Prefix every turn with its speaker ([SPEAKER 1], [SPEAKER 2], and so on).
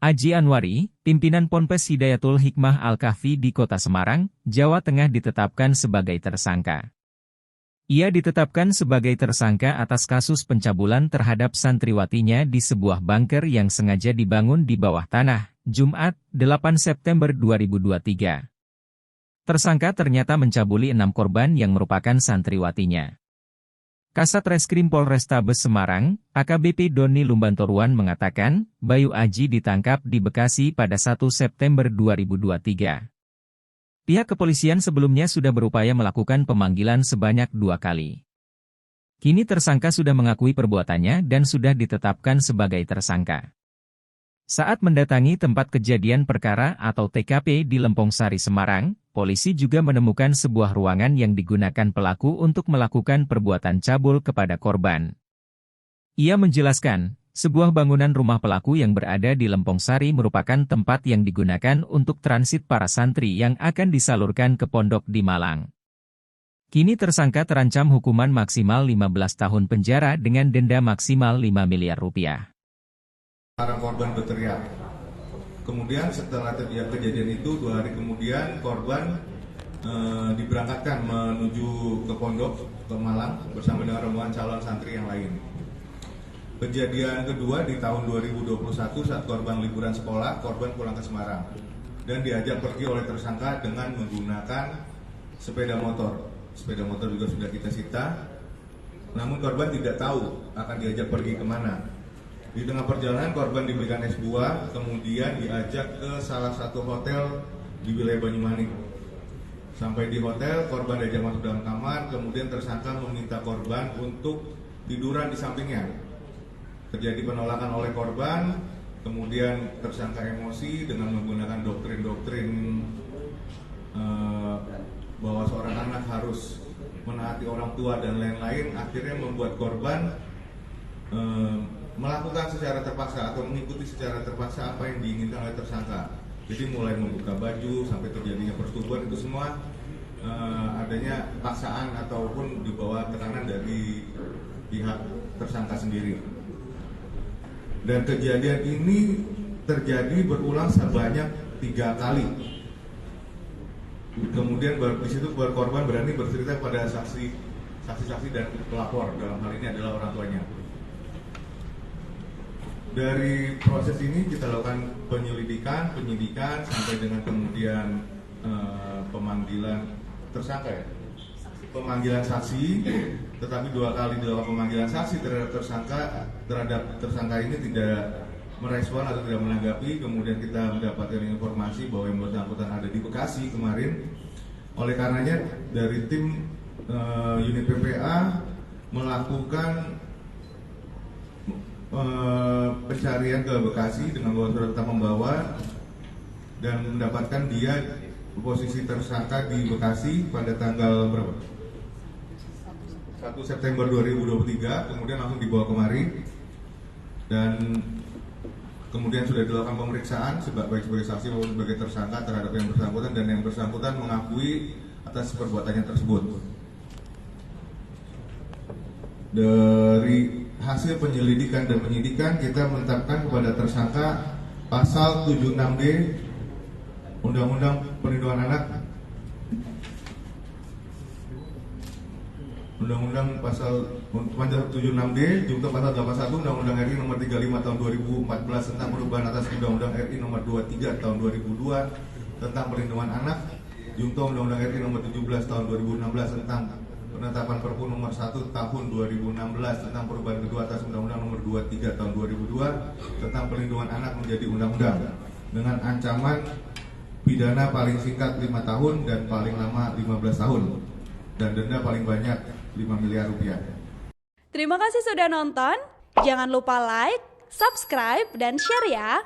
[SPEAKER 1] Aji Anwari, pimpinan Ponpes Hidayatul Hikmah Al-Kahfi di Kota Semarang, Jawa Tengah ditetapkan sebagai tersangka. Ia ditetapkan sebagai tersangka atas kasus pencabulan terhadap santriwatinya di sebuah bunker yang sengaja dibangun di bawah tanah, Jumat, 8 September 2023. Tersangka ternyata mencabuli 6 korban yang merupakan santriwatinya. Kasat Reskrim Polrestabes Semarang, AKBP Doni Lumbantoruan mengatakan, Bayu Aji ditangkap di Bekasi pada 1 September 2023. Pihak kepolisian sebelumnya sudah berupaya melakukan pemanggilan sebanyak 2 kali. Kini tersangka sudah mengakui perbuatannya dan sudah ditetapkan sebagai tersangka. Saat mendatangi tempat kejadian perkara atau TKP di Lempong Sari, Semarang, polisi juga menemukan sebuah ruangan yang digunakan pelaku untuk melakukan perbuatan cabul kepada korban. Ia menjelaskan, sebuah bangunan rumah pelaku yang berada di Lempong Sari merupakan tempat yang digunakan untuk transit para santri yang akan disalurkan ke pondok di Malang. Kini tersangka terancam hukuman maksimal 15 tahun penjara dengan denda maksimal 5 miliar rupiah.
[SPEAKER 2] Para korban berteriak. Kemudian setelah terjadi kejadian itu, 2 hari kemudian korban diberangkatkan menuju ke pondok ke Malang bersama dengan rombongan calon santri yang lain. Kejadian kedua di tahun 2021 saat korban liburan sekolah, korban pulang ke Semarang dan diajak pergi oleh tersangka dengan menggunakan sepeda motor. Sepeda motor juga sudah kita sita, namun korban tidak tahu akan diajak pergi kemana. Di tengah perjalanan korban diberikan es buah, kemudian diajak ke salah satu hotel di wilayah Banyumanik. Sampai di hotel, korban diajak masuk dalam kamar, kemudian tersangka meminta korban untuk tiduran di sampingnya. Terjadi penolakan oleh korban, kemudian tersangka emosi dengan menggunakan doktrin-doktrin bahwa seorang anak harus menaati orang tua dan lain-lain, akhirnya membuat korban melakukan secara terpaksa atau mengikuti secara terpaksa apa yang diinginkan oleh tersangka. Jadi mulai membuka baju sampai terjadinya persetubuhan, itu semua adanya paksaan ataupun dibawa tekanan dari pihak tersangka sendiri. Dan kejadian ini terjadi berulang sebanyak 3 kali. Kemudian di situ korban berani bercerita kepada saksi-saksi dan pelapor, dalam hal ini adalah orang tuanya. Dari proses ini kita lakukan penyidikan sampai dengan kemudian pemanggilan tersangka ya. Pemanggilan saksi, tetapi 2 kali dilakukan pemanggilan saksi terhadap tersangka ini tidak merespon atau tidak menanggapi. Kemudian kita mendapatkan informasi bahwa yang bersangkutan ada di Bekasi kemarin. Oleh karenanya dari tim unit PPA melakukan pencarian ke Bekasi dengan bawa surat tetap membawa dan mendapatkan dia posisi tersangka di Bekasi pada tanggal berapa? 1 September 2023, kemudian langsung dibawa kemari dan kemudian sudah dilakukan pemeriksaan baik sebagai saksi maupun sebagai tersangka terhadap yang bersangkutan, dan yang bersangkutan mengakui atas perbuatannya tersebut. Dari hasil penyelidikan dan penyidikan, kita menetapkan kepada tersangka pasal 76D Undang-Undang Perlindungan Anak, Undang-Undang pasal 76D junto pasal 81 Undang-Undang RI nomor 35 tahun 2014 tentang perubahan atas Undang-Undang RI nomor 23 tahun 2002 tentang perlindungan anak, junto Undang-Undang RI nomor 17 tahun 2016 tentang penetapan Perpu nomor 1 tahun 2016 tentang perubahan kedua atas Undang-Undang nomor 23 tahun 2002 tentang perlindungan anak menjadi undang-undang dengan ancaman pidana paling singkat 5 tahun dan paling lama 15 tahun dan denda paling banyak 5 miliar rupiah.
[SPEAKER 3] Terima kasih sudah nonton. Jangan lupa like, subscribe, dan share ya.